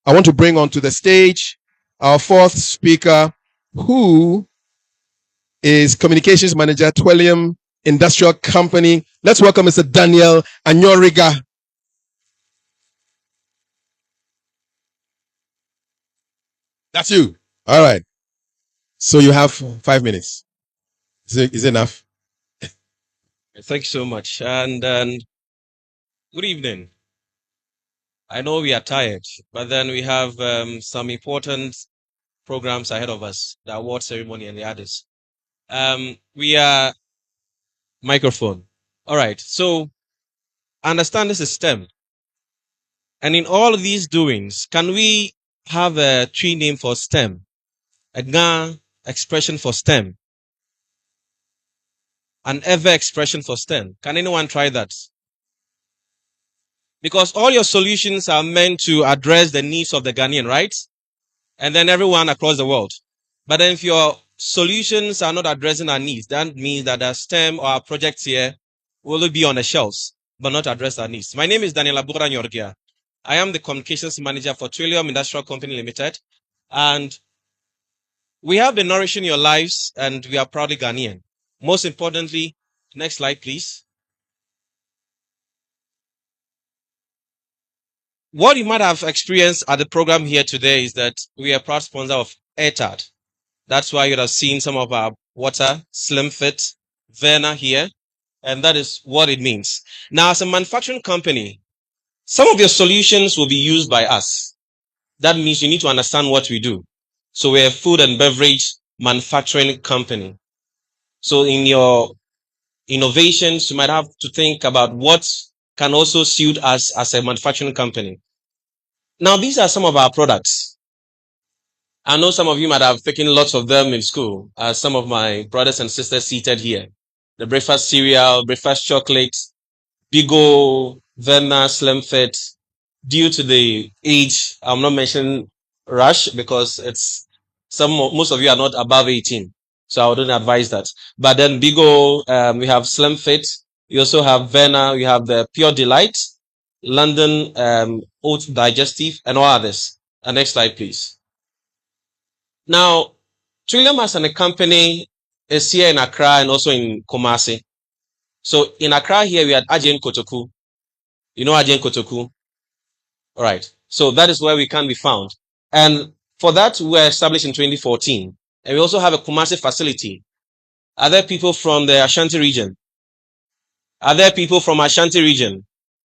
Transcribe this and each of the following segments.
I want to bring onto the stage our fourth speaker, who is Communications Manager, Twillium Industrial Company. Let's welcome Mr. Daniel Anyoriga. That's you. All right. So you have 5 minutes. Is it enough? Thank you so much. And good evening. I know we are tired, but then we have some important programs ahead of us, the award ceremony and the others. We are microphone. All right. So understand this is STEM. And in all of these doings, can we have a tree name for STEM? A Ga expression for STEM? An ever expression for STEM? Can anyone try that? Because all your solutions are meant to address the needs of the Ghanaian, right? And then everyone across the world. But then if your solutions are not addressing our needs, that means that our STEM or our projects here will be on the shelves, but not address our needs. My name is Daniel Nyorgia. I am the communications manager for Twillium Industrial Company Limited. And we have been nourishing your lives, and we are proudly Ghanaian. Most importantly, next slide, please. What you might have experienced at the program here today is that we are a proud sponsor of AIRTAD. That's why you'd have seen some of our water, Slim Fit, Verna here, and that is what it means. Now, as a manufacturing company, some of your solutions will be used by us. That means you need to understand what we do. So we're a food and beverage manufacturing company. So in your innovations, you might have to think about what can also suit us as a manufacturing company. Now, these are some of our products. I know some of you might have taken lots of them in school, as some of my brothers and sisters seated here. The breakfast cereal, breakfast chocolate, Bigo, Verna, Slim Fit. Due to the age, I'm not mentioning Rush because most of you are not above 18. So I wouldn't advise that. But then Bigo, we have Slim Fit. We also have Verna. We have the Pure Delight, London Oat Digestive, and all others. Next slide, please. Now, Trillium as a company is here in Accra and also in Kumasi. So in Accra here, we had Ajin Kotoku. You know Ajin Kotoku? All right. So that is where we can be found. And for that, we were established in 2014. And we also have a Kumasi facility. Are there people from the Ashanti region? Are there people from Ashanti region?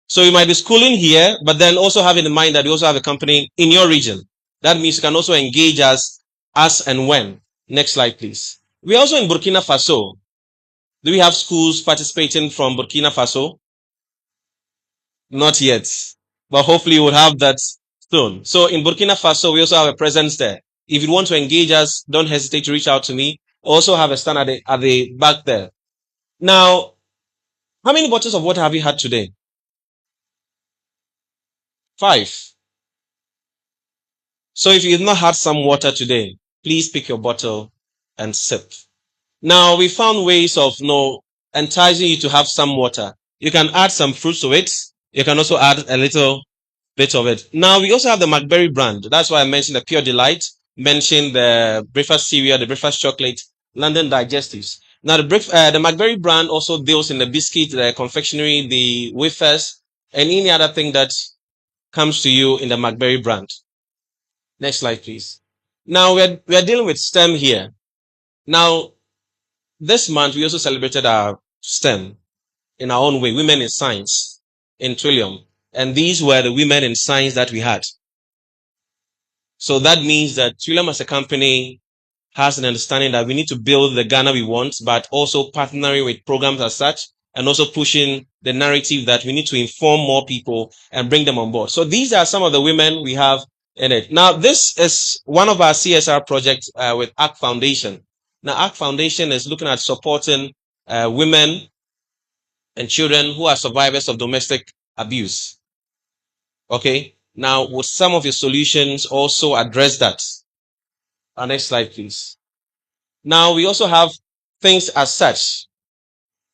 So you might be schooling here, but then also having in mind that you also have a company in your region. That means you can also engage us as and when. Next slide, please. We're also in Burkina Faso. Do we have schools participating from Burkina Faso? Not yet, but hopefully we'll have that soon. So in Burkina Faso, we also have a presence there. If you want to engage us, don't hesitate to reach out to me. Also have a stand at the back there. Now, how many bottles of water have you had today? 5. So if you've not had some water today, please pick your bottle and sip. Now, we found ways of enticing you to have some water. You can add some fruits to it. You can also add a little bit of it. Now, we also have the McBerry brand. That's why I mentioned the Pure Delight, mentioned the breakfast cereal, the breakfast chocolate, London Digestives. Now, the McBerry brand also deals in the biscuit, the confectionery, the wafers, and any other thing that comes to you in the McBerry brand. Next slide, please. Now, we're dealing with STEM here. Now, this month, we also celebrated our STEM in our own way, Women in Science in Trillium. And these were the women in science that we had. So that means that Trillium as a company has an understanding that we need to build the Ghana we want, but also partnering with programs as such, and also pushing the narrative that we need to inform more people and bring them on board. So these are some of the women we have in it. Now, this is one of our CSR projects with ACT Foundation. Now, ACT Foundation is looking at supporting women and children who are survivors of domestic abuse. Okay. Now, would some of your solutions also address that? Next slide, please. Now, we also have things as such,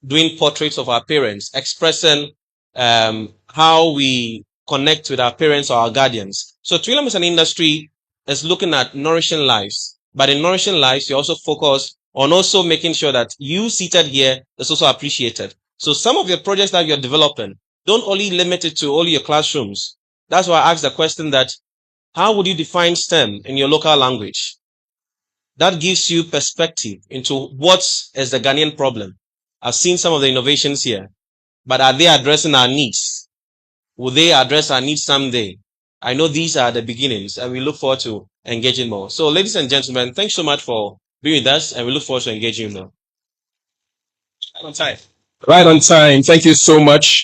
doing portraits of our parents, expressing how we connect with our parents or our guardians. So Trillium is an industry that's looking at nourishing lives. But in nourishing lives, you also focus on also making sure that you seated here is also appreciated. So some of your projects that you're developing, don't only limit it to only your classrooms. That's why I asked the question that, how would you define STEM in your local language? That gives you perspective into what is the Ghanaian problem. I've seen some of the innovations here, but are they addressing our needs? Will they address our needs someday? I know these are the beginnings, and we look forward to engaging more. So, ladies and gentlemen, thanks so much for being with us, and we look forward to engaging more. Right on time. Right on time. Thank you so much.